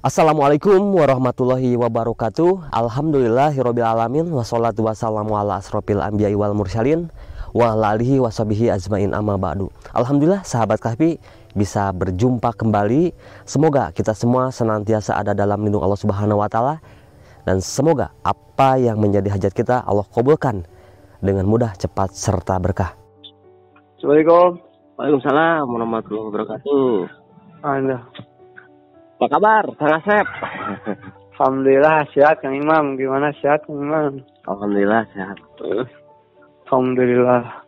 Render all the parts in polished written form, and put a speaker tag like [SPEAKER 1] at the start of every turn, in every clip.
[SPEAKER 1] Assalamualaikum warahmatullahi wabarakatuh. Alhamdulillahirabbil alamin wassalatu wassalamu ala asrofil anbiya'i wal mursalin wa ala alihi washabihi ajmain amma ba'du. Alhamdulillah sahabat Kahfi bisa berjumpa kembali. Semoga kita semua senantiasa ada dalam lindung Allah Subhanahu wa taala dan semoga apa yang menjadi hajat kita Allah kabulkan dengan mudah, cepat serta berkah.
[SPEAKER 2] Assalamualaikum.
[SPEAKER 1] Waalaikumsalam warahmatullahi wabarakatuh.
[SPEAKER 2] Anda.
[SPEAKER 1] Apa kabar, Kang Asep?
[SPEAKER 2] Alhamdulillah sehat Kang Imam. Gimana sehat Kang Imam?
[SPEAKER 1] Alhamdulillah sehat.
[SPEAKER 2] Alhamdulillah.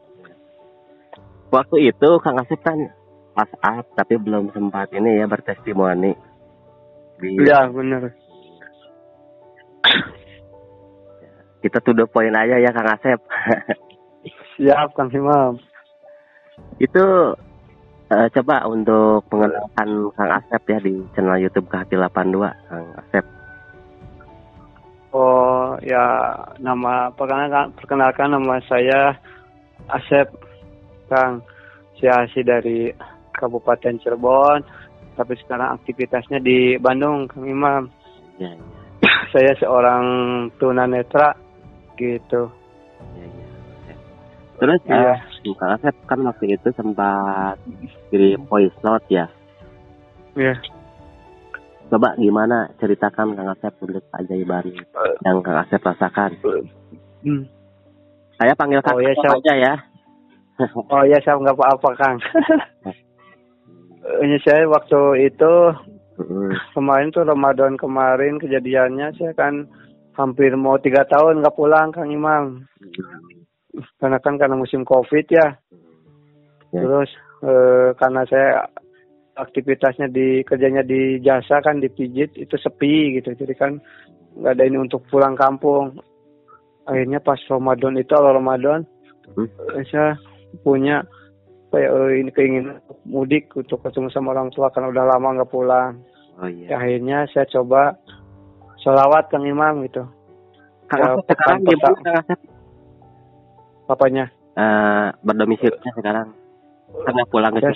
[SPEAKER 1] Waktu itu Kang Asep kan pas up tapi belum sempat ini ya bertestimoni.
[SPEAKER 2] Iya benar.
[SPEAKER 1] Kita to the point aja ya Kang Asep.
[SPEAKER 2] Siap Kang Imam.
[SPEAKER 1] Itu coba untuk mengenalkan Kang Asep ya di channel YouTube Kahfi 82 Kang Asep.
[SPEAKER 2] Oh ya, perkenalkan nama saya Asep Kang. Saya asli dari Kabupaten Cirebon, tapi sekarang aktivitasnya di Bandung Kang Imam.
[SPEAKER 1] Ya.
[SPEAKER 2] Saya seorang tunanetra gitu.
[SPEAKER 1] Ya. Terus Kang Asep kan waktu itu sempat kirim voice note ya.
[SPEAKER 2] Iya.
[SPEAKER 1] Coba gimana ceritakan Kang Asep untuk keajaiban yang Kang Asep rasakan. Saya panggil Kang Asep aja ya.
[SPEAKER 2] Oh ya, saya nggak apa-apa Kang. Ini saya waktu itu kemarin tuh Ramadan kemarin kejadiannya, saya kan hampir mau 3 tahun nggak pulang Kang Imam. Karena musim COVID ya. Terus karena saya aktivitasnya kerjanya di jasa kan, dipijit, itu sepi gitu. Jadi kan nggak ada ini untuk pulang kampung. Akhirnya pas Ramadan itu, awal Ramadan, saya punya ini keinginan mudik untuk ketemu sama orang tua karena udah lama nggak pulang.
[SPEAKER 1] Oh iya.
[SPEAKER 2] Akhirnya saya coba sholawat Kang Imam gitu.
[SPEAKER 1] Kang Asep sekarang di mana Kang Asep?
[SPEAKER 2] Papanya?
[SPEAKER 1] Berdomisilinya sekarang. Karena pulang ke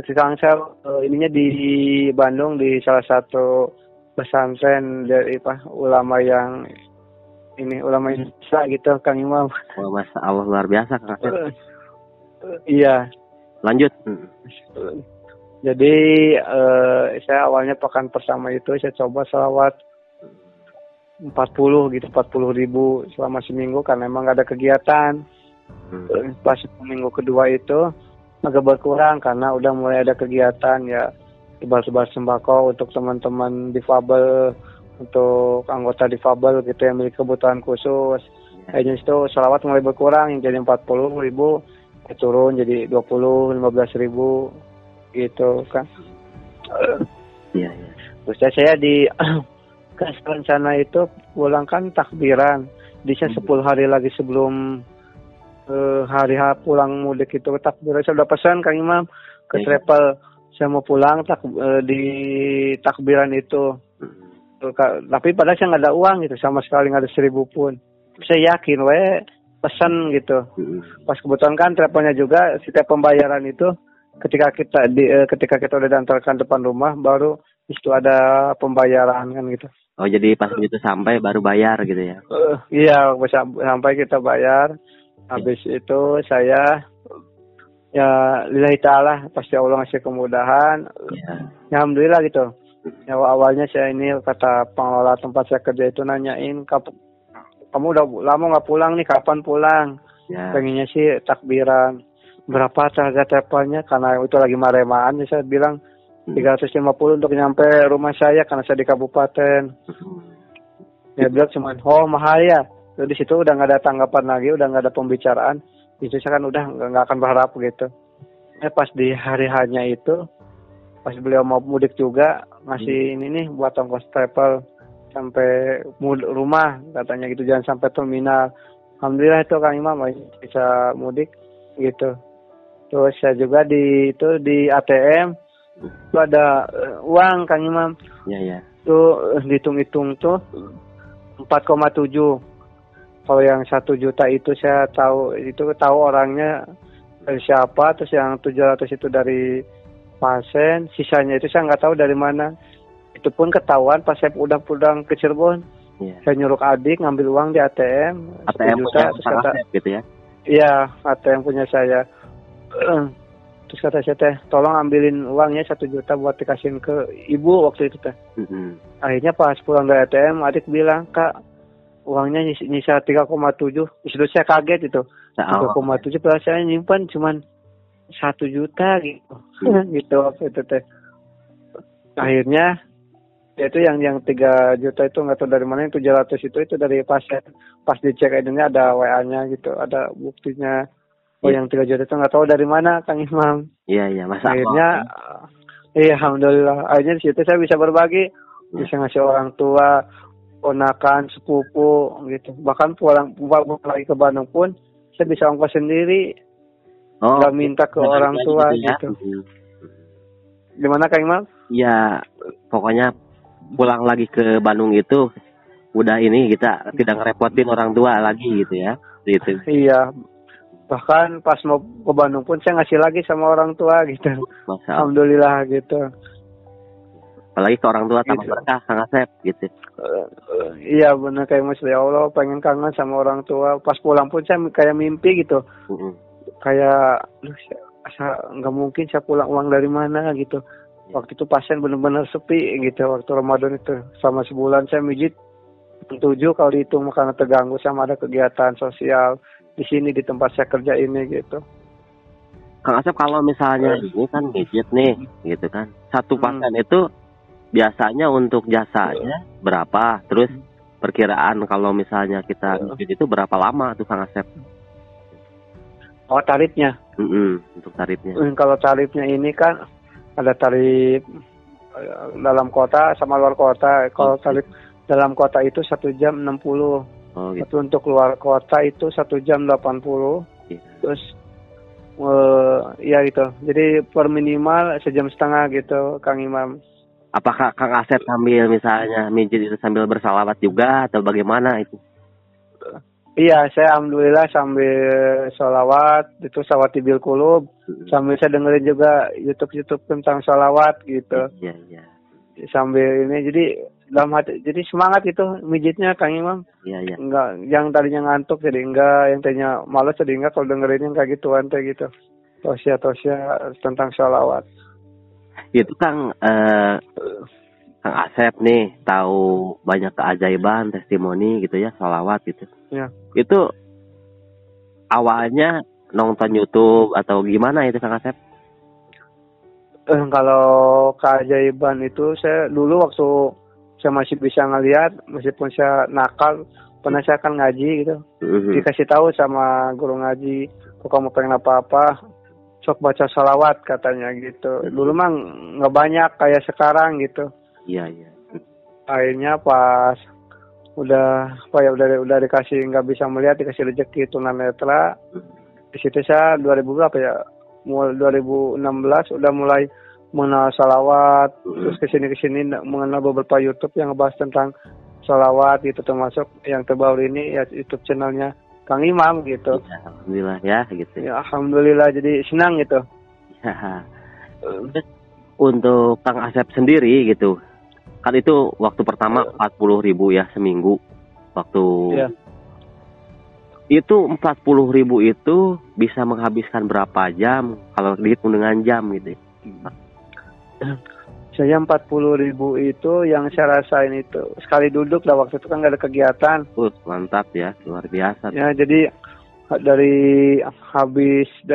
[SPEAKER 2] sekarang saya ininya di Bandung di salah satu pesantren dari ulama yang ulama Islam gitu Kang Imam.
[SPEAKER 1] Oh, Masya Allah luar biasa Kang Asep.
[SPEAKER 2] Iya.
[SPEAKER 1] Lanjut.
[SPEAKER 2] Jadi saya awalnya pekan pertama itu saya coba sholawat 40 ribu selama seminggu karena emang gak ada kegiatan. Pas minggu kedua itu agak berkurang karena udah mulai ada kegiatan ya, sebar-sebar sembako untuk teman-teman difabel, untuk anggota difabel gitu yang memiliki kebutuhan khusus. Akhirnya itu sholawat mulai berkurang, yang jadi 40 ribu turun jadi 15 ribu gitu kan.
[SPEAKER 1] Iya.
[SPEAKER 2] Terus saya di rencana itu pulang kan takbiran. Bisa 10 hari lagi sebelum hari pulang mudik itu takbiran. Saya udah pesan Kang Imam ke travel. Saya mau pulang di takbiran itu. Tapi padahal saya nggak ada uang gitu. Sama sekali nggak ada 1.000 pun. Saya yakin pesan gitu. Pas kebetulan kan travelnya juga setiap pembayaran itu ketika kita udah diantarkan depan rumah baru itu ada pembayaran kan gitu.
[SPEAKER 1] Oh jadi pas itu sampai baru bayar gitu ya?
[SPEAKER 2] Iya, sampai kita bayar. Habis itu saya ya lillahi ta'ala pasti Allah ngasih kemudahan. Ya, alhamdulillah gitu. Ya awalnya saya ini kata pengelola tempat saya kerja itu nanyain, kamu udah lama nggak pulang nih, kapan pulang?
[SPEAKER 1] Ya.
[SPEAKER 2] Pengennya sih takbiran. Berapa harga travelnya? Karena itu lagi maremaan, saya bilang 350 untuk nyampe rumah saya karena saya di kabupaten. Dia bilang cuma, oh mahal ya. Jadi di situ udah nggak ada tanggapan lagi, udah nggak ada pembicaraan. Itu saya kan udah nggak akan berharap gitu. Pas di hari hanya itu, pas beliau mau mudik juga ngasih ini nih buat ongkos travel sampai rumah katanya gitu, jangan sampai terminal. Alhamdulillah itu Kang Imam bisa mudik gitu. Terus saya juga di ATM itu ada uang Kang Imam.
[SPEAKER 1] Iya.
[SPEAKER 2] Tuh dihitung-hitung tuh 4,7. Kalau yang 1 juta itu saya tahu orangnya dari siapa, terus yang 700 itu dari pasien, sisanya itu saya nggak tahu dari mana. Itu pun ketahuan pas saya udah pulang ke Cirebon.
[SPEAKER 1] Iya.
[SPEAKER 2] Saya nyuruh adik ngambil uang di ATM, 10
[SPEAKER 1] ATM
[SPEAKER 2] juta,
[SPEAKER 1] punya
[SPEAKER 2] terus
[SPEAKER 1] Kang
[SPEAKER 2] kata,
[SPEAKER 1] Asep gitu ya.
[SPEAKER 2] iya ATM punya saya. Terus kata saya teh, tolong ambilin uangnya 1 juta buat dikasihin ke ibu waktu itu teh. Akhirnya pas pulang dari ATM, adik bilang, Kak, uangnya nyisa 3,7. Disitu saya kaget itu. 3,7 padahal saya nyimpan cuman 1 juta gitu. Gitu waktu itu teh. Akhirnya itu yang 3 juta itu nggak tahu dari mana, yang 700 itu dari pasien. Pas dicek ini ada WA-nya gitu, ada buktinya. Oh yang 3 juta itu nggak tahu dari mana Kang Imam.
[SPEAKER 1] Iya, masa
[SPEAKER 2] akhirnya iya alhamdulillah. Akhirnya di situ saya bisa berbagi, bisa ngasih orang tua, ponakan, sepupu gitu. Bahkan pulang lagi ke Bandung pun saya bisa ongkos sendiri. Nggak minta ke orang tua gitu. Gimana Kang Imam?
[SPEAKER 1] Ya, pokoknya pulang lagi ke Bandung itu udah ini kita tidak ngerepotin orang tua lagi gitu ya. Gitu.
[SPEAKER 2] Iya. Bahkan pas mau ke Bandung pun saya ngasih lagi sama orang tua gitu. Alhamdulillah gitu.
[SPEAKER 1] Apalagi ke orang tua tambah berkah Kang Asep gitu.
[SPEAKER 2] Iya benar kayak Mas, ya Allah pengen kangen sama orang tua. Pas pulang pun saya kayak mimpi gitu. Kayak nggak mungkin saya pulang uang dari mana gitu. Waktu itu pasien benar-benar sepi gitu waktu Ramadan itu. Sama sebulan saya mijit 7 kalau dihitung karena terganggu sama ada kegiatan sosial di sini di tempat saya kerja ini gitu.
[SPEAKER 1] Kang Asep kalau misalnya ini kan mijit nih gitu kan. Satu pasien itu biasanya untuk jasanya berapa? Terus perkiraan kalau misalnya kita mijit itu berapa lama tuh Kang Asep?
[SPEAKER 2] Oh tarifnya?
[SPEAKER 1] Untuk tarifnya.
[SPEAKER 2] Kalau tarifnya ini kan ada tarif dalam kota sama luar kota. Kalau tarif dalam kota itu 1 jam 60. Gitu. Tapi untuk luar kota itu 1 jam 80. Terus ya gitu. Jadi per minimal 1,5 jam gitu Kang Imam.
[SPEAKER 1] Apakah Kang Asep sambil misalnya mijit itu sambil bersalawat juga atau bagaimana itu?
[SPEAKER 2] Iya, saya alhamdulillah sambil sholawat, itu sholawat bil qulub, sambil saya dengerin juga YouTube tentang sholawat gitu.
[SPEAKER 1] Iya.
[SPEAKER 2] Sambil ini jadi dalam hati, jadi semangat itu mijitnya Kang Imam.
[SPEAKER 1] Iya.
[SPEAKER 2] Enggak, yang tadinya ngantuk jadi enggak, yang tadinya malas jadi enggak kalau dengerin yang kayak gituan teh gitu. Tosya tentang sholawat.
[SPEAKER 1] Itu Kang Asep nih tahu banyak keajaiban, testimoni gitu ya, sholawat gitu.
[SPEAKER 2] Ya.
[SPEAKER 1] Itu awalnya nonton YouTube atau gimana itu Kang Asep?
[SPEAKER 2] Kalau keajaiban itu saya dulu waktu saya masih bisa ngelihat, meskipun saya nakal, pernah saya kan ngaji gitu. Dikasih tahu sama guru ngaji, kalau kamu pengen apa-apa, sok baca salawat katanya gitu. Dulu mah nggak banyak kayak sekarang gitu.
[SPEAKER 1] Iya.
[SPEAKER 2] Akhirnya pas udah dikasih nggak bisa melihat, dikasih rezeki tunanetra. Di situ saya 2000 berapa ya? Mulai 2016 udah mulai mengenal salawat, terus kesini mengenal beberapa YouTube yang ngebahas tentang salawat gitu, termasuk yang terbaru ini ya YouTube channelnya Kang Imam gitu.
[SPEAKER 1] Ya, alhamdulillah ya gitu.
[SPEAKER 2] Ya alhamdulillah jadi senang gitu.
[SPEAKER 1] Ya. Untuk Kang Asep sendiri gitu, kan itu waktu pertama 40.000 ya seminggu waktu. Ya. Itu 40.000 itu bisa menghabiskan berapa jam kalau dihitung dengan jam gitu?
[SPEAKER 2] Saya 40.000 itu yang saya rasain itu sekali duduk lah, waktu itu kan nggak ada kegiatan.
[SPEAKER 1] Mantap ya, luar biasa.
[SPEAKER 2] Ya jadi dari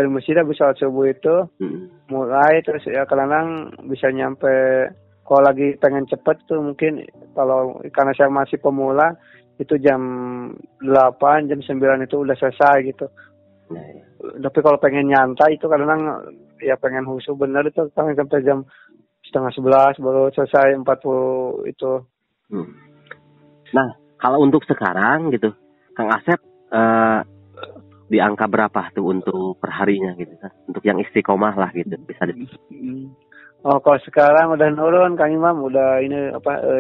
[SPEAKER 2] masjid habis sholat subuh itu mulai terus ya kadang bisa nyampe, kalau lagi pengen cepet tuh mungkin kalau karena saya masih pemula itu jam 8, jam 9 itu udah selesai gitu. Tapi kalau pengen nyantai itu kadang ya pengen khusyuk bener itu sampai jam 10:30 baru selesai 40 itu.
[SPEAKER 1] Nah, kalau untuk sekarang gitu, Kang Asep di angka berapa tuh untuk perharinya gitu kan? Untuk yang istiqomah lah gitu bisa
[SPEAKER 2] Oh, kalau sekarang udah nurun Kang Imam, udah ini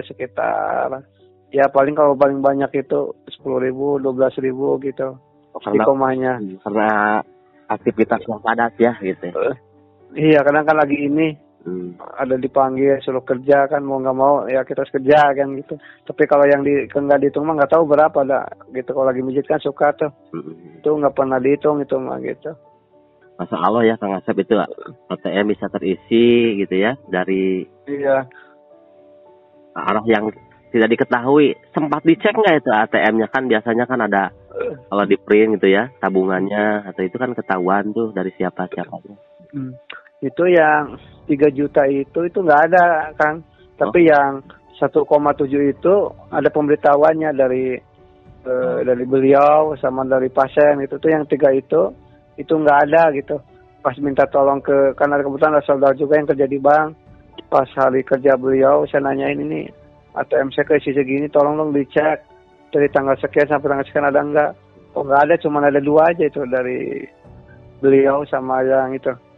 [SPEAKER 2] sekitar ya paling kalau paling banyak itu 10.000, 12.000 gitu. Istiqomahnya.
[SPEAKER 1] Karena aktivitas yang padat ya gitu.
[SPEAKER 2] Iya, kadang kan lagi ini Ada dipanggil suruh kerja kan, mau nggak mau ya kita harus kerja kan gitu. Tapi kalau yang nggak dihitung mah nggak tahu berapa dah gitu. Kalau lagi mijit kan suka tuh, itu nggak pernah dihitung itu mah gitu.
[SPEAKER 1] Masya Allah ya Kang Asep, itu ATM bisa terisi gitu ya dari arah yang tidak diketahui. Sempat dicek nggak itu ATM-nya? Kan biasanya kan ada kalau di print gitu ya tabungannya, atau itu kan ketahuan tuh dari siapanya.
[SPEAKER 2] Itu yang 3 juta itu nggak ada Kang. Tapi yang 1,7 itu ada pemberitahuannya dari beliau sama dari pasien. Itu tuh yang 3 itu nggak ada gitu. Pas minta tolong karena kebetulan ada saudara juga yang kerja di bank. Pas hari kerja beliau saya nanyain, ini ATM saya keisi segini, tolong dong dicek dari tanggal sekian sampai tanggal sekian ada nggak. Oh nggak ada, cuma ada 2 aja itu dari beliau sama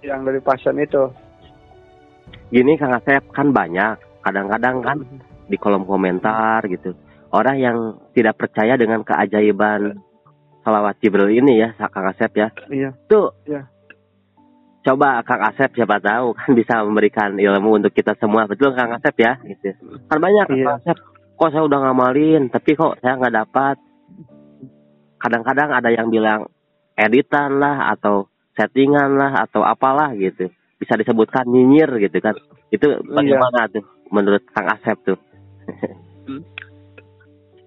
[SPEAKER 2] yang dari pasien itu.
[SPEAKER 1] Gini Kang Asep, kan banyak kadang-kadang kan di kolom komentar gitu orang yang tidak percaya dengan keajaiban Shalawat Jibril ini ya Kang Asep ya.
[SPEAKER 2] Iya.
[SPEAKER 1] Tuh.
[SPEAKER 2] Iya.
[SPEAKER 1] Coba Kang Asep siapa tahu kan bisa memberikan ilmu untuk kita semua, betul Kang Asep ya gitu. Kan banyak Kang Asep, kok saya udah ngamalin tapi kok saya nggak dapat. Kadang-kadang ada yang bilang editan lah atau settingan lah atau apalah gitu, bisa disebutkan nyinyir gitu kan. Itu bagaimana tuh menurut Kang Asep tuh?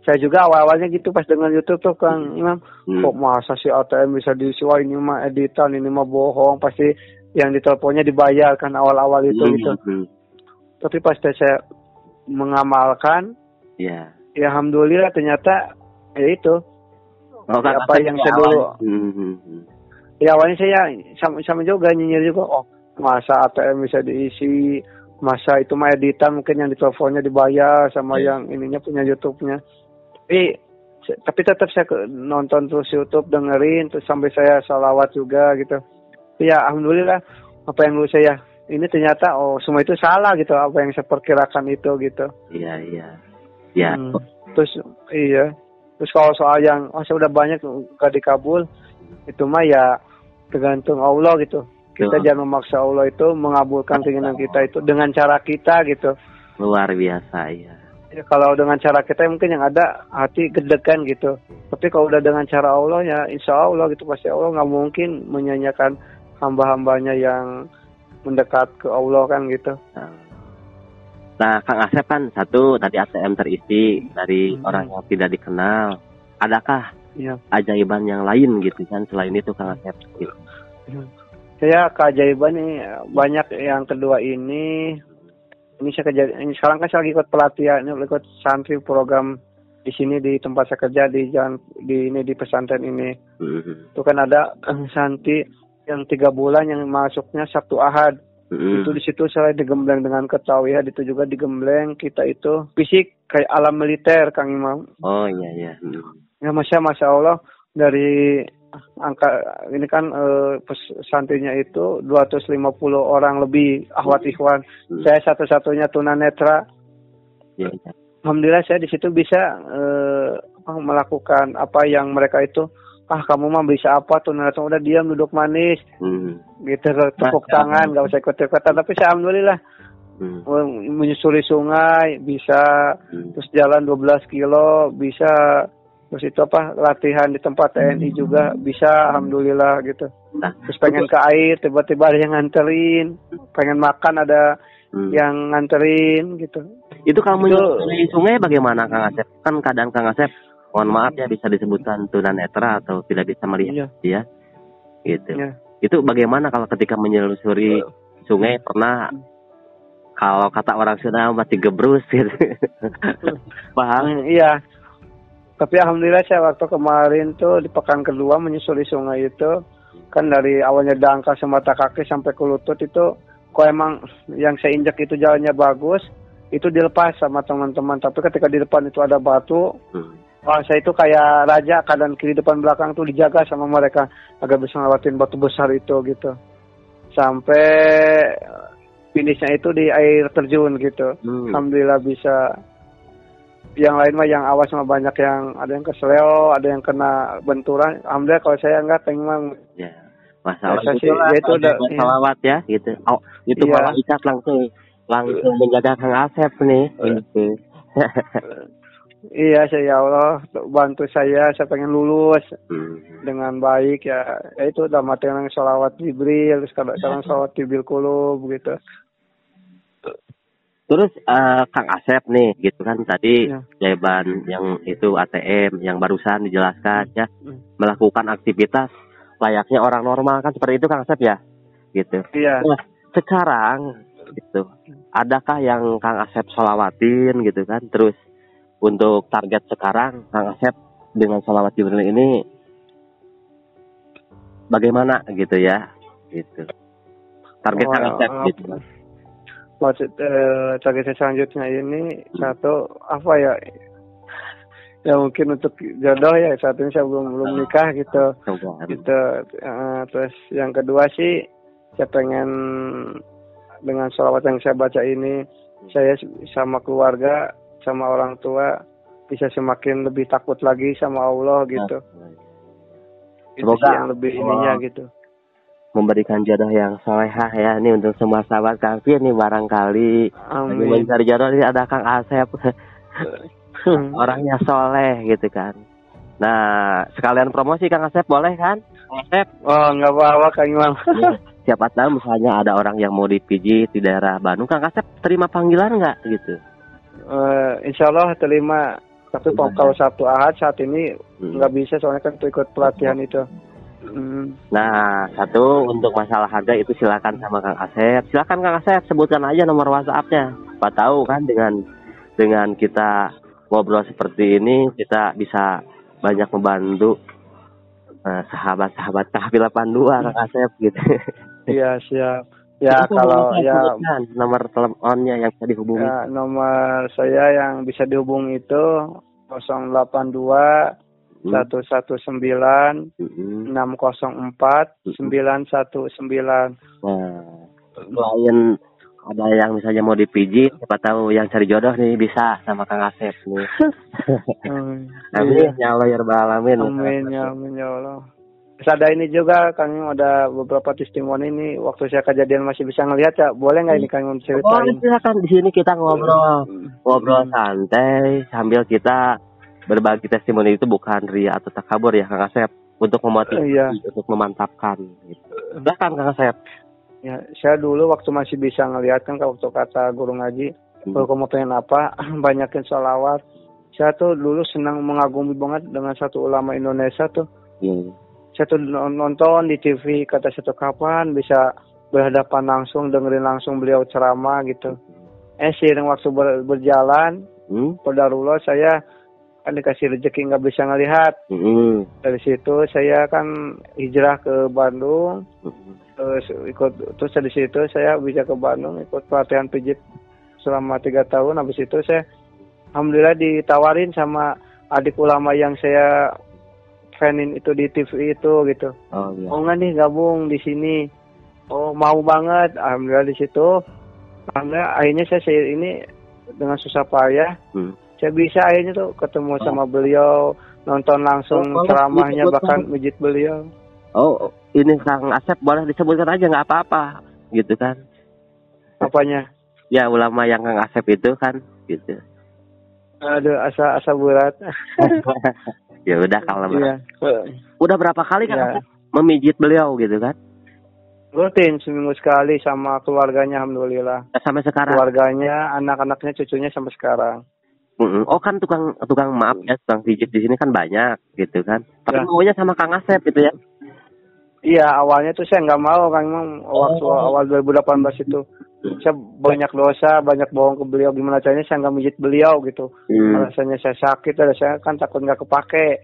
[SPEAKER 2] Saya juga awal-awalnya gitu pas dengan YouTube tuh Kang Imam, kok masa sih ATM bisa diisi, ini mah editan, ini mah bohong, pasti yang diteleponnya dibayar kan awal-awal itu gitu. Tapi pas saya mengamalkan, ya alhamdulillah ternyata ya itu apa yang saya dulu. Ya awalnya saya sama juga nyinyir juga, masa ATM bisa diisi, masa itu mah editan, mungkin yang diteleponnya dibayar sama yang ininya punya YouTube-nya. Tapi tetap saya nonton terus YouTube, dengerin terus sampai saya salawat juga gitu. Ya alhamdulillah apa yang dulu saya ini ternyata semua itu salah gitu, apa yang saya perkirakan itu gitu.
[SPEAKER 1] Iya.
[SPEAKER 2] Terus kalau soal yang saya udah banyak gak dikabul, itu mah ya tergantung Allah gitu. Kita jangan memaksa Allah itu mengabulkan keinginan kita itu dengan cara kita gitu.
[SPEAKER 1] Luar biasa ya.
[SPEAKER 2] Ya, kalau dengan cara kita mungkin yang ada hati gedekan gitu. Tapi kalau udah dengan cara Allah ya insya Allah gitu, pasti Allah nggak mungkin menyanyiakan hamba-hambanya yang mendekat ke Allah kan gitu.
[SPEAKER 1] Nah Kang Asep kan satu tadi ATM terisi dari orang yang tidak dikenal. Adakah ajaiban yang lain gitu kan selain itu Kang Asep? Gitu.
[SPEAKER 2] Saya keajaiban nih banyak. Yang kedua ini saya kerja ini sekarang kan saya lagi ikut pelatihan, ikut santri program di sini di tempat saya kerja di pesantren ini. Itu kan ada santri yang 3 bulan yang masuknya Sabtu Ahad. Itu di situ saya digembleng dengan ketauhid, itu juga digembleng kita itu fisik kayak alam militer Kang Imam.
[SPEAKER 1] Oh iya.
[SPEAKER 2] Ya Masya Allah dari angka ini kan santrinya itu 250 orang lebih ahwat ikhwan. Saya satu-satunya tunanetra. Alhamdulillah saya di situ bisa melakukan apa yang mereka itu, kamu mah bisa apa tunanetra, udah diam duduk manis. Gitu, tepuk tangan, enggak usah ikut-ikutan. Tapi saya alhamdulillah menyusuri sungai bisa, terus jalan 12 kilo bisa. Terus itu latihan di tempat TNI juga bisa, alhamdulillah gitu. Terus pengen ke air, tiba-tiba ada yang nganterin. Pengen makan ada yang nganterin gitu.
[SPEAKER 1] Itu kalau menyusuri sungai bagaimana Kang Asep? Kan kadang Kang Asep, mohon maaf ya bisa disebutkan tunanetra atau tidak bisa melihat ya. Gitu. Ya. Itu bagaimana kalau ketika menyusuri sungai, pernah kalau kata orang Sunda masih gebrus gitu. Paham?
[SPEAKER 2] Iya. Tapi alhamdulillah saya waktu kemarin tuh di pekan kedua menyusuri sungai itu, kan dari awalnya dangkal semata kaki sampai ke lutut itu, kok emang yang saya injak itu jalannya bagus, itu dilepas sama teman-teman. Tapi ketika di depan itu ada batu, saya itu kayak raja, kanan kiri depan belakang tuh dijaga sama mereka agar bisa ngelewatin batu besar itu gitu. Sampai finishnya itu di air terjun gitu. Alhamdulillah bisa. Yang lain mah yang awas mah banyak yang ada yang kesleo, ada yang kena benturan. Alhamdulillah kalau saya enggak, memang
[SPEAKER 3] Masalah
[SPEAKER 2] biasa sih,
[SPEAKER 3] itulah
[SPEAKER 2] ya itu udah,
[SPEAKER 3] buat
[SPEAKER 2] iya.
[SPEAKER 3] salawat ya gitu. Oh, itu
[SPEAKER 2] Iya.
[SPEAKER 3] malaikat langsung menjaga Kang Asep nih gitu.
[SPEAKER 2] Iya, ya Allah, bantu saya pengen lulus dengan baik ya. Ya itu udah mati yang sholawat Jibril, sekarang sholawat Jibril Kulub gitu.
[SPEAKER 3] Terus Kang Asep nih gitu kan tadi
[SPEAKER 2] Ya.
[SPEAKER 3] Jaiban yang itu ATM yang barusan dijelaskan ya, melakukan aktivitas layaknya orang normal kan seperti itu Kang Asep ya gitu.
[SPEAKER 2] Iya.
[SPEAKER 3] Nah, sekarang gitu adakah yang Kang Asep sholawatin gitu kan, terus untuk target sekarang Kang Asep dengan sholawat Jibril ini bagaimana gitu ya gitu target Kang Asep gitu.
[SPEAKER 2] Target selanjutnya ini satu apa ya? Ya mungkin untuk jodoh ya, saat ini saya belum nikah gitu. Gitu. Terus yang kedua sih saya pengen dengan sholawat yang saya baca ini, saya sama keluarga sama orang tua bisa semakin lebih takut lagi sama Allah gitu.
[SPEAKER 3] Semoga
[SPEAKER 2] yang lebih ininya gitu.
[SPEAKER 3] Memberikan jodoh yang solehah ya nih untuk semua sahabat Kafi nih, barangkali lagi mencari jodoh ini ada Kang Asep orangnya soleh gitu kan. Nah sekalian promosi Kang Asep boleh kan Kang Asep?
[SPEAKER 2] Oh nggak apa-apa Kang Imam.
[SPEAKER 3] Siapa tahu misalnya ada orang yang mau dipijit di daerah Bandung, Kang Asep terima panggilan nggak gitu?
[SPEAKER 2] Insya Allah terima, tapi kalau Sabtu Ahad saat ini nggak bisa soalnya kan ikut pelatihan itu.
[SPEAKER 3] Nah, satu untuk masalah harga itu silakan sama Kang Asep. Silakan Kang Asep sebutkan aja nomor WhatsApp-nya. Pak tahu kan dengan kita ngobrol seperti ini kita bisa banyak membantu sahabat-sahabat Tahfidz 82 Kang Asep gitu.
[SPEAKER 2] Iya, siap. Ya kalau ya
[SPEAKER 3] nomor teleponnya yang bisa dihubungi.
[SPEAKER 2] Ya, nomor saya yang bisa dihubungi itu 082 119 604 919.
[SPEAKER 3] Nah, selain ada yang misalnya mau dipijit, siapa tahu yang cari jodoh nih bisa sama Kang Asep nih. Amin ya Allah ya Rabbal Alamin.
[SPEAKER 2] Amin ya Allah. Terus ada ini juga Kang, ada beberapa testimoni ini waktu saya kejadian masih bisa ngelihat ya. Boleh nggak ini Kang ceritain?
[SPEAKER 3] Boleh, silakan. Di sini kita ngobrol santai sambil kita berbagi testimoni. Itu bukan ria atau takabur ya Kang Asep, untuk memotivasi, untuk memantapkan gitu. Silakan Kang Asep.
[SPEAKER 2] Ya, saya dulu waktu masih bisa ngelihat kan waktu kata guru ngaji, kalau kamu pengen apa, banyakin sholawat. Saya tuh dulu senang mengagumi banget dengan satu ulama Indonesia tuh. Saya tuh nonton di TV, kata satu kapan bisa berhadapan langsung, dengerin langsung beliau ceramah gitu. Seiring waktu berjalan, qadarullah saya kan dikasih rezeki nggak bisa ngelihat. Dari situ saya kan hijrah ke Bandung, terus dari situ saya bisa ke Bandung ikut pelatihan pijit selama 3 tahun. Habis itu saya alhamdulillah ditawarin sama adik ulama yang saya fanin itu di TV itu gitu. Oh nggak nih gabung di sini. Oh mau banget. Alhamdulillah di situ. Alhamdulillah akhirnya saya ini dengan susah payah. Saya bisa akhirnya tuh ketemu sama beliau, nonton langsung ceramahnya, bahkan mijit beliau.
[SPEAKER 3] Oh, ini Kang Asep boleh disebutkan aja nggak apa-apa, gitu kan?
[SPEAKER 2] Apanya?
[SPEAKER 3] Ya ulama yang Kang Asep itu kan, gitu.
[SPEAKER 2] Aduh, asa berat.
[SPEAKER 3] Ya udah kalau udah berapa kali Kang Asep memijit beliau gitu kan?
[SPEAKER 2] Rutin seminggu sekali sama keluarganya, alhamdulillah.
[SPEAKER 3] Sampai sekarang.
[SPEAKER 2] Keluarganya, anak-anaknya, cucunya sampai sekarang.
[SPEAKER 3] Oh kan tukang maaf ya, tukang pijit di sini kan banyak gitu kan. Tapi maunya sama Kang Asep gitu ya.
[SPEAKER 2] Iya, awalnya tuh saya nggak mau Kang Imam, waktu awal 2018 itu. Saya banyak dosa, banyak bohong ke beliau, gimana caranya saya nggak mijit beliau gitu. Alasannya saya sakit, saya kan takut nggak kepake.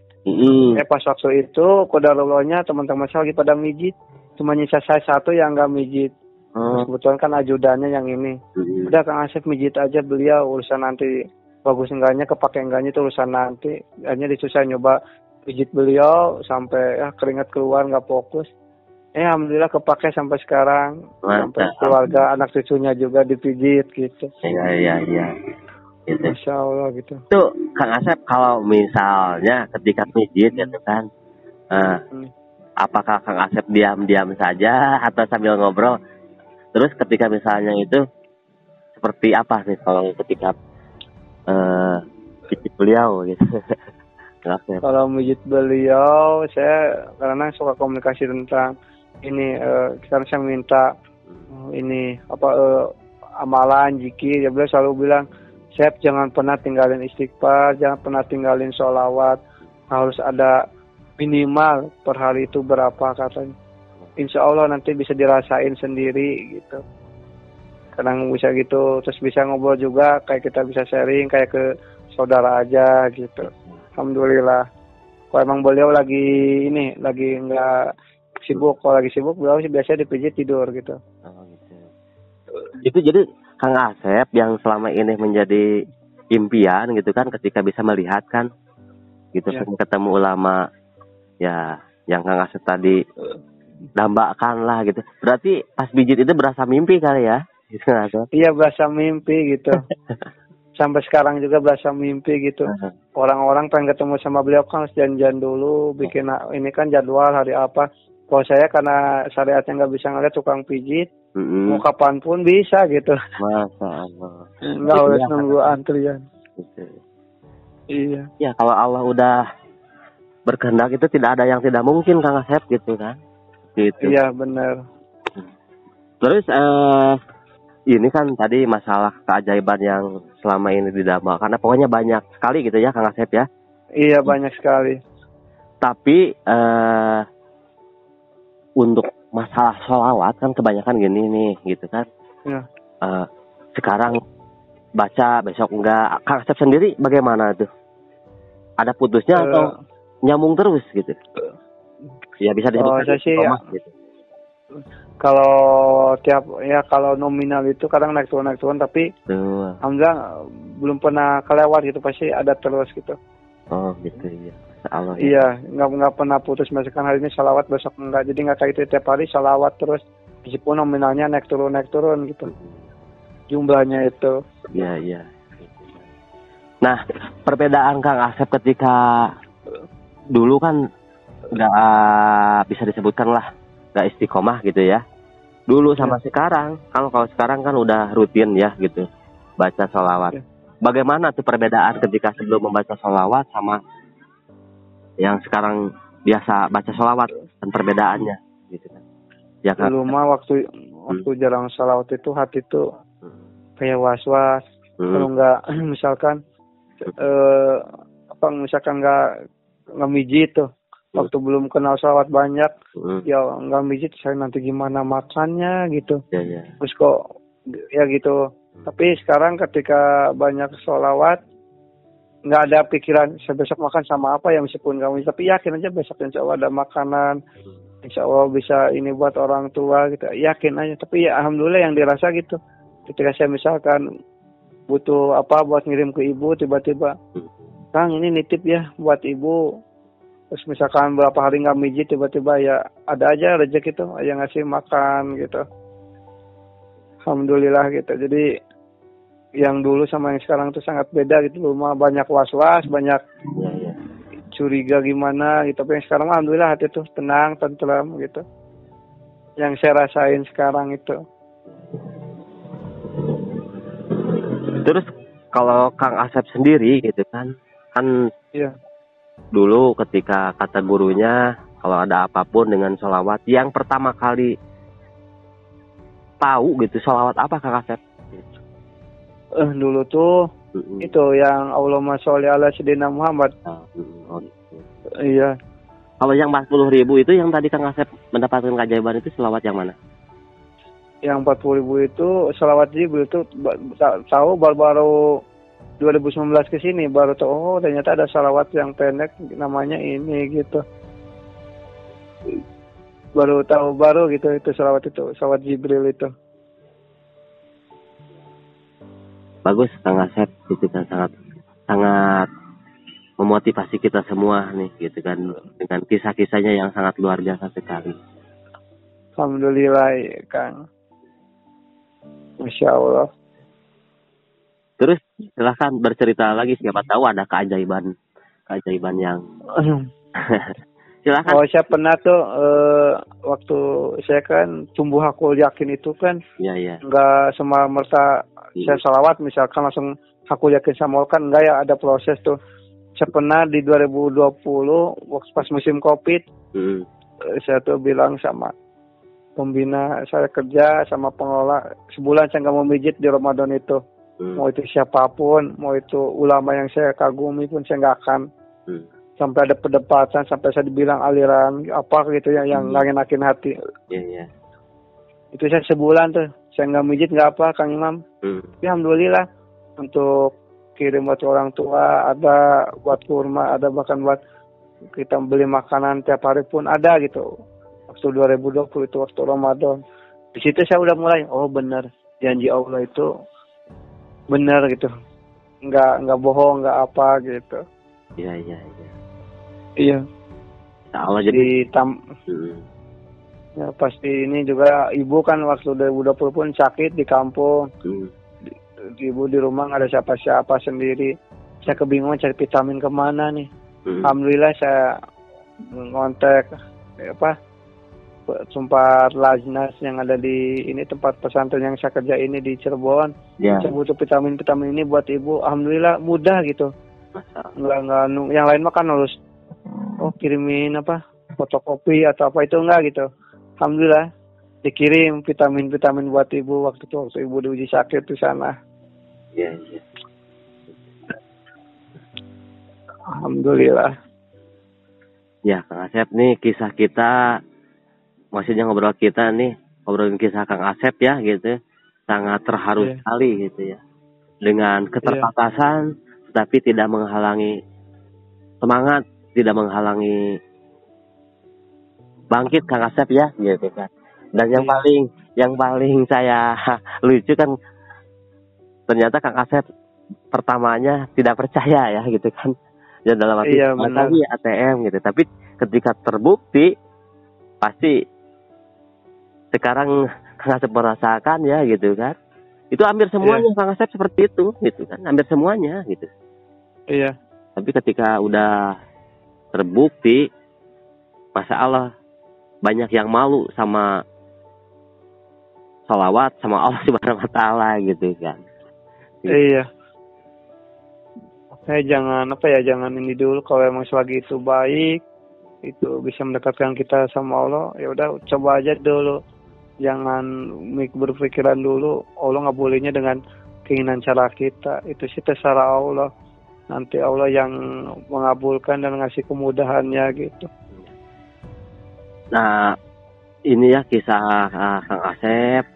[SPEAKER 2] Pas waktu itu, qadarullah teman-teman saya lagi pada mijit. Cuma nyisa saya satu yang nggak mijit. Kebetulan kan ajudannya yang ini. Udah Kang Asep mijit aja beliau, urusan nanti bagus enggaknya, kepake enggaknya itu urusan nanti. Akhirnya disusah nyoba pijit beliau sampai keringat keluar, nggak fokus. Alhamdulillah kepake sampai sekarang. Sampai keluarga, anak cucunya juga dipijit gitu.
[SPEAKER 3] Iya. Gitu.
[SPEAKER 2] Masya Allah gitu.
[SPEAKER 3] Tuh Kang Asep kalau misalnya ketika pijit gitu kan, apakah Kang Asep diam-diam saja atau sambil ngobrol? Terus ketika misalnya itu seperti apa nih kalau ketika pijit beliau gitu? Kang Asep.
[SPEAKER 2] Kalau mijit beliau, saya karena suka komunikasi tentang ini, sekarang saya minta ini amalan, zikir. Ya beliau selalu bilang, Sep jangan pernah tinggalin istighfar, jangan pernah tinggalin sholawat, harus ada minimal per hari itu berapa katanya. Insya Allah nanti bisa dirasain sendiri gitu. Kadang bisa gitu, terus bisa ngobrol juga, kayak kita bisa sharing kayak ke saudara aja gitu. Alhamdulillah. Kalau emang beliau lagi nggak sibuk, kalau lagi sibuk beliau sih biasanya dipijit tidur gitu.
[SPEAKER 3] Oh, gitu. Itu jadi Kang Asep yang selama ini menjadi impian gitu kan, ketika bisa melihat kan gitu
[SPEAKER 2] Ya.
[SPEAKER 3] ketemu ulama ya yang Kang Asep tadi dambakan lah gitu. Berarti pas pijit itu berasa mimpi kali ya? Gitu,
[SPEAKER 2] Iya, berasa mimpi gitu. Sampai sekarang juga berasa mimpi gitu. Orang-orang pengen ketemu sama beliau kan harus janjian dulu, bikin ini kan jadwal hari apa. Kalau saya karena syariatnya nggak bisa ngeliat tukang pijit, mau kapanpun bisa gitu.
[SPEAKER 3] Masya Allah.
[SPEAKER 2] Nggak harus nunggu antrian.
[SPEAKER 3] Gitu.
[SPEAKER 2] Iya.
[SPEAKER 3] Ya kalau Allah udah berkehendak itu tidak ada yang tidak mungkin Kang Asep gitu kan. Gitu.
[SPEAKER 2] Iya benar.
[SPEAKER 3] Terus ini kan tadi masalah keajaiban yang selama ini didambakan. Karena pokoknya banyak sekali gitu ya Kang Asep ya.
[SPEAKER 2] Iya banyak sekali.
[SPEAKER 3] Tapi untuk masalah sholawat kan kebanyakan gini nih gitu kan.
[SPEAKER 2] Ya.
[SPEAKER 3] Sekarang baca, besok enggak. Kang Asep sendiri bagaimana tuh? Ada putusnya atau nyambung terus gitu? Ya bisa disebut
[SPEAKER 2] sih
[SPEAKER 3] gitu.
[SPEAKER 2] Kalau nominal itu kadang naik turun tapi alhamdulillah belum pernah kelewat gitu, pasti ada terus gitu.
[SPEAKER 3] Oh gitu ya. Allah,
[SPEAKER 2] iya, nggak pernah putus. Misalkan hari ini salawat, besok enggak. Jadi nggak kayak itu tiap hari salawat terus. Meskipun nominalnya naik turun gitu. Jumlahnya itu.
[SPEAKER 3] Iya. Nah, perbedaan Kang Asep ketika dulu kan nggak bisa disebutkan lah, nggak istiqomah gitu ya. Dulu sama sekarang, kalau sekarang kan udah rutin ya gitu, baca sholawat. Bagaimana tuh perbedaan ketika sebelum membaca sholawat sama yang sekarang biasa baca sholawat dan perbedaannya gitu kan? Ya kan?
[SPEAKER 2] Dulu mah waktu jarang sholawat itu hati tuh kayak was-was. Kalau nggak misalkan misalkan nggak mijit tuh. Waktu belum kenal sholawat banyak, ya nggak mijit, saya nanti gimana makannya gitu.
[SPEAKER 3] Ya.
[SPEAKER 2] Terus kok ya gitu. Tapi sekarang ketika banyak sholawat, nggak ada pikiran saya besok makan sama apa ya, meskipun nggak mijit, tapi yakin aja besok insya Allah ada makanan, insya Allah bisa ini buat orang tua gitu, yakin aja. Tapi ya alhamdulillah yang dirasa gitu. Ketika saya misalkan butuh apa buat ngirim ke ibu, tiba-tiba Kang ini nitip ya buat ibu. Terus misalkan berapa hari nggak mijit, tiba-tiba ya ada aja rezeki itu yang ngasih makan gitu. Alhamdulillah gitu. Jadi yang dulu sama yang sekarang tuh sangat beda gitu. Dulu mah banyak was-was, banyak curiga gimana gitu. Tapi yang sekarang alhamdulillah hati tuh tenang, tentram gitu. Yang saya rasain sekarang itu.
[SPEAKER 3] Terus kalau Kang Asep sendiri gitu kan
[SPEAKER 2] iya.
[SPEAKER 3] Dulu ketika kata gurunya kalau ada apapun dengan sholawat, yang pertama kali tahu gitu sholawat apa Kang Asep?
[SPEAKER 2] Dulu tuh itu yang Allahumma sholli ala sayyidina Muhammad. Iya.
[SPEAKER 3] Kalau yang 40.000 itu yang tadi Kang Asep mendapatkan keajaiban itu sholawat yang mana?
[SPEAKER 2] Yang 40.000 itu sholawat Jibril itu tahu baru 2019 ke sini baru tahu ternyata ada sholawat yang pendek namanya ini gitu. Baru gitu itu sholawat Jibril itu.
[SPEAKER 3] Bagus Kang Asep, itu kan sangat memotivasi kita semua nih gitu kan, dengan kisah-kisahnya yang sangat luar biasa sekali.
[SPEAKER 2] Alhamdulillah Kang. Masya Allah.
[SPEAKER 3] Terus silahkan bercerita lagi, siapa tahu ada keajaiban yang Silakan.
[SPEAKER 2] Oh, saya pernah tuh waktu saya kan tumbuh aku yakin itu kan
[SPEAKER 3] Iya.
[SPEAKER 2] nggak semata saya salawat misalkan langsung aku yakin sama Allah, kan enggak ya, ada proses tuh. Saya pernah di 2020 waktu pas musim Covid, saya tuh bilang sama pembina saya kerja sama pengelola, sebulan saya nggak mau mijit di Ramadan itu. Mau itu siapapun, mau itu ulama yang saya kagumi pun saya nggak akan. Sampai ada perdebatan, sampai saya dibilang aliran apa gitu yang nggak enakin hati.
[SPEAKER 3] Iya.
[SPEAKER 2] Itu saya sebulan tuh, saya nggak mijit nggak apa, Kang Imam. Ya, alhamdulillah, untuk kirim buat orang tua, ada buat kurma, ada bahkan buat kita beli makanan tiap hari pun ada gitu. Waktu 2020 itu waktu Ramadan. Di situ saya udah mulai, oh benar, janji Allah itu benar gitu. Nggak bohong, nggak apa gitu.
[SPEAKER 3] Iya.
[SPEAKER 2] Iya.
[SPEAKER 3] Allah jadi
[SPEAKER 2] ya pasti ini juga ibu kan waktu 2020 pun sakit di kampung. Ibu di rumah nggak ada siapa-siapa sendiri. Saya kebingungan cari vitamin kemana nih. Alhamdulillah saya ngontek tempat Lajnas yang ada di ini, tempat pesantren yang saya kerja ini di Cirebon. Saya butuh vitamin ini buat ibu. Alhamdulillah mudah gitu. Nggak yang lain mah kan harus kirimin fotokopi atau apa, itu enggak gitu. Alhamdulillah dikirim vitamin buat ibu waktu ibu diuji sakit di sana.
[SPEAKER 3] Iya.
[SPEAKER 2] Alhamdulillah.
[SPEAKER 3] Ya, Kang Asep nih kisah kita, maksudnya ngobrolin kisah Kang Asep ya gitu. Sangat terharu sekali gitu ya. Dengan keterbatasan tetapi tidak menghalangi semangat, tidak menghalangi bangkit Kang Asep ya gitu kan. Dan yang paling saya lucu kan, ternyata Kang Asep pertamanya tidak percaya ya gitu kan. Ya dalam arti lagi ATM gitu. Tapi ketika terbukti pasti sekarang Kang Asep merasakan ya gitu kan. Itu hampir semuanya Kang Asep seperti itu gitu kan. Hampir semuanya gitu.
[SPEAKER 2] Iya.
[SPEAKER 3] Tapi ketika udah terbukti, Masya Allah, banyak yang malu sama salawat sama Allah Subhanahu wa Ta'ala gitu kan.
[SPEAKER 2] Iya. Jangan ini dulu, kalau emang selagi itu baik, itu bisa mendekatkan kita sama Allah, ya udah coba aja dulu. Jangan berpikiran dulu, Allah nggak bolehnya dengan keinginan cara kita, itu sih terserah Allah. Nanti Allah yang mengabulkan dan ngasih kemudahannya gitu.
[SPEAKER 3] Nah, ini ya kisah Kang Asep.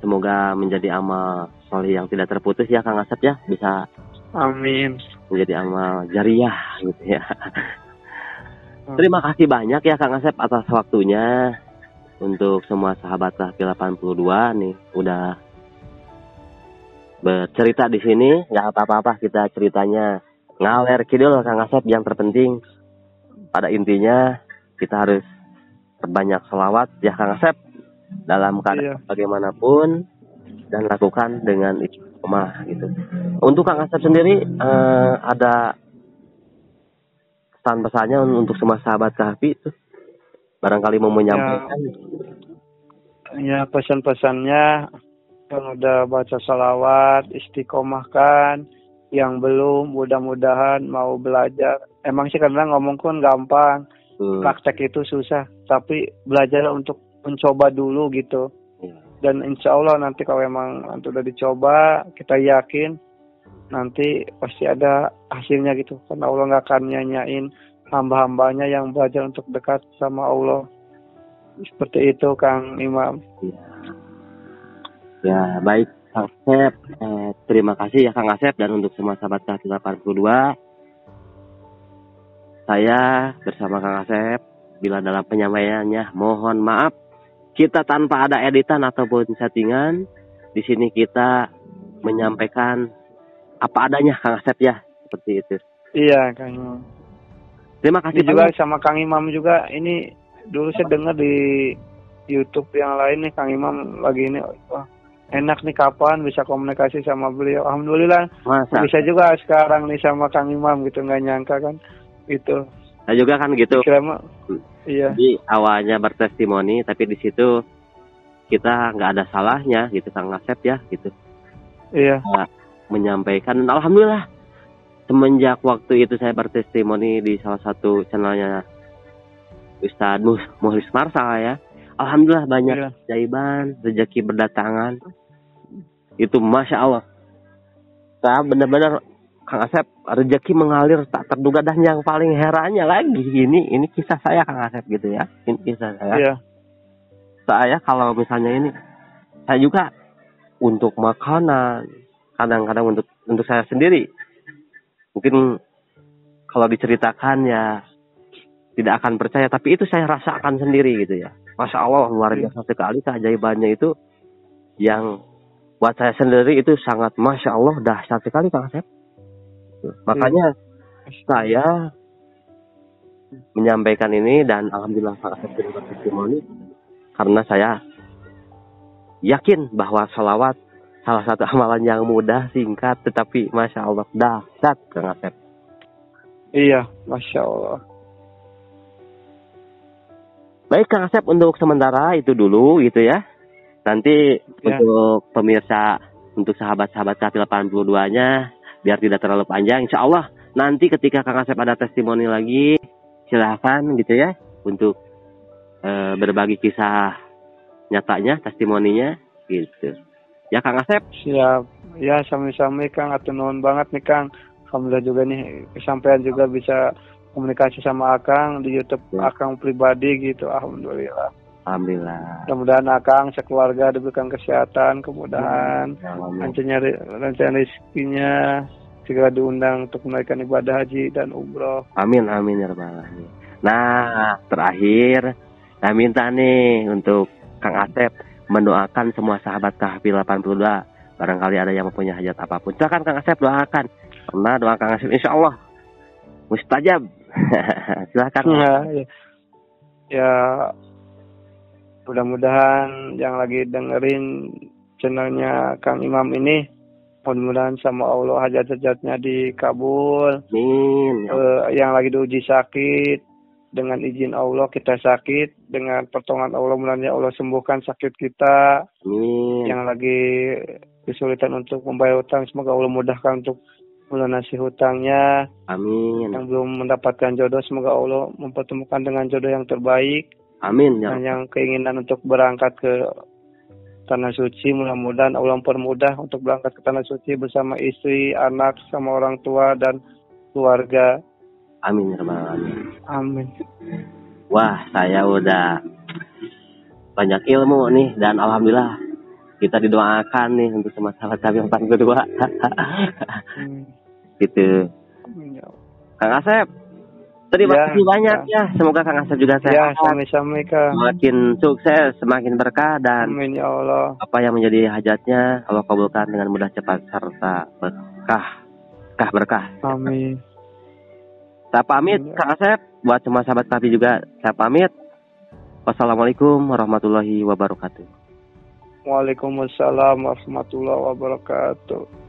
[SPEAKER 3] Semoga menjadi amal soleh yang tidak terputus ya Kang Asep ya. Bisa
[SPEAKER 2] amin.
[SPEAKER 3] Menjadi amal jariah gitu ya. Terima kasih banyak ya Kang Asep atas waktunya. Untuk semua sahabat Kahfi 82 nih udah bercerita di sini. Gak apa-apa kita ceritanya ngaler kidul Kang Asep. Yang terpenting pada intinya kita harus banyak selawat ya Kang Asep dalam keadaan bagaimanapun, dan lakukan dengan istiqomah gitu. Untuk Kang Asep sendiri ada pesan-pesannya untuk semua sahabat Kahfi itu, barangkali mau menyampaikan.
[SPEAKER 2] Ya pesan-pesannya, yang udah baca salawat istiqomahkan, yang belum mudah-mudahan mau belajar. Emang sih kadang ngomong kan gampang, praktek itu susah, tapi belajar untuk mencoba dulu gitu. Dan insya Allah nanti kalau emang nanti udah dicoba, kita yakin nanti pasti ada hasilnya gitu. Karena Allah nggak akan nyanyain hamba-hambanya yang belajar untuk dekat sama Allah. Seperti itu Kang Imam.
[SPEAKER 3] Ya baik Kang Asep, terima kasih ya Kang Asep. Dan untuk semua sahabat Kahfi 82, saya bersama Kang Asep, bila dalam penyampaiannya mohon maaf kita tanpa ada editan ataupun settingan. Di sini kita menyampaikan apa adanya Kang Asep ya, seperti itu.
[SPEAKER 2] Iya Kang Imam.
[SPEAKER 3] Terima kasih
[SPEAKER 2] juga sama Kang Imam juga. Ini dulu saya dengar di YouTube yang lain nih, Kang Imam lagi ini, wah enak nih, kapan bisa komunikasi sama beliau. Alhamdulillah bisa juga sekarang nih sama Kang Imam gitu, nggak nyangka kan gitu.
[SPEAKER 3] Saya juga kan gitu.
[SPEAKER 2] Kira mah, iya.
[SPEAKER 3] Jadi awalnya bertestimoni, tapi di situ kita nggak ada salahnya gitu Kang Asep ya gitu.
[SPEAKER 2] Iya.
[SPEAKER 3] Menyampaikan, dan alhamdulillah semenjak waktu itu saya bertestimoni di salah satu channelnya Ustadz Muhlis Marsal ya, alhamdulillah banyak
[SPEAKER 2] Iya.
[SPEAKER 3] keajaiban, rezeki berdatangan. Itu masya Allah, saya benar-benar Kang Asep, rezeki mengalir tak terduga, dan yang paling herannya lagi ini kisah saya Kang Asep gitu ya, ini kisah saya.
[SPEAKER 2] Iya.
[SPEAKER 3] Saya kalau misalnya ini, saya juga untuk makanan, kadang-kadang untuk saya sendiri, mungkin kalau diceritakan ya tidak akan percaya, tapi itu saya rasakan sendiri gitu ya. Masya Allah, luar biasa sekali keajaibannya itu, yang buat saya sendiri itu sangat Masya Allah, dahsyat sekali Kang Asep. Makanya saya menyampaikan ini, dan alhamdulillah Kang Asep jadi bertestimoni, karena saya yakin bahwa sholawat salah satu amalan yang mudah, singkat, tetapi Masya Allah dahsyat Kang Asep.
[SPEAKER 2] Iya, Masya Allah.
[SPEAKER 3] Baik Kang Asep, untuk sementara itu dulu gitu ya. Nanti
[SPEAKER 2] Ya.
[SPEAKER 3] untuk pemirsa, untuk sahabat-sahabat KP 82-nya, biar tidak terlalu panjang, insya Allah nanti ketika Kang Asep ada testimoni lagi, silahkan gitu ya, untuk berbagi kisah nyatanya, testimoninya gitu. Ya Kang Asep.
[SPEAKER 2] Siap. Ya, sami-sami Kang, atur nuhun banget nih Kang. Alhamdulillah juga nih kesampaian juga bisa komunikasi sama Akang di YouTube
[SPEAKER 3] Ya.
[SPEAKER 2] Akang pribadi gitu. Alhamdulillah.
[SPEAKER 3] Alhamdulillah.
[SPEAKER 2] Mudah-mudahan Akang sekeluarga diberikan kesehatan, kemudahan,
[SPEAKER 3] Amin.
[SPEAKER 2] lancaran rezekinya, segera diundang untuk menaikkan ibadah haji dan umroh.
[SPEAKER 3] Amin amin ya rabbal alamin. Nah, terakhir saya minta nih untuk Kang Asep mendoakan semua sahabat KHP 82. Barangkali ada yang mempunyai hajat apapun, silakan Kang Asep doakan. Karena doa Kang Asep insya Allah mustajab. Silakan.
[SPEAKER 2] Ya, mudah-mudahan yang lagi dengerin channelnya Kang Imam ini, mudah-mudahan sama Allah hajat-hajatnya dikabul.
[SPEAKER 3] Amin.
[SPEAKER 2] Yang lagi diuji sakit, dengan izin Allah kita sakit, dengan pertolongan Allah mudah-mudahan Allah sembuhkan sakit kita.
[SPEAKER 3] Amin.
[SPEAKER 2] Yang lagi kesulitan untuk membayar hutang, semoga Allah mudahkan untuk melunasi hutangnya.
[SPEAKER 3] Amin.
[SPEAKER 2] Yang belum mendapatkan jodoh, semoga Allah mempertemukan dengan jodoh yang terbaik.
[SPEAKER 3] Amin. Ya.
[SPEAKER 2] Dan yang keinginan untuk berangkat ke Tanah Suci, mudah-mudahan Allah mempermudah untuk berangkat ke Tanah Suci bersama istri, anak, sama orang tua dan keluarga.
[SPEAKER 3] Amin ya rabbal alamin.
[SPEAKER 2] Amin.
[SPEAKER 3] Wah, saya udah banyak ilmu nih, dan alhamdulillah kita didoakan nih untuk semua sahabat kami yang 42. Gitu. Kang Asep, terima kasih banyak ya. Semoga Kang Asep juga sehat.
[SPEAKER 2] Ya, sami-sami Kang.
[SPEAKER 3] Semakin sukses, semakin berkah, dan
[SPEAKER 2] amin ya Allah.
[SPEAKER 3] Apa yang menjadi hajatnya Allah kabulkan dengan mudah, cepat, serta berkah.
[SPEAKER 2] Amin.
[SPEAKER 3] Saya pamit Kang Asep, buat semua sahabat kami juga saya pamit. Wassalamualaikum warahmatullahi wabarakatuh.
[SPEAKER 2] Waalaikumsalam warahmatullahi wabarakatuh.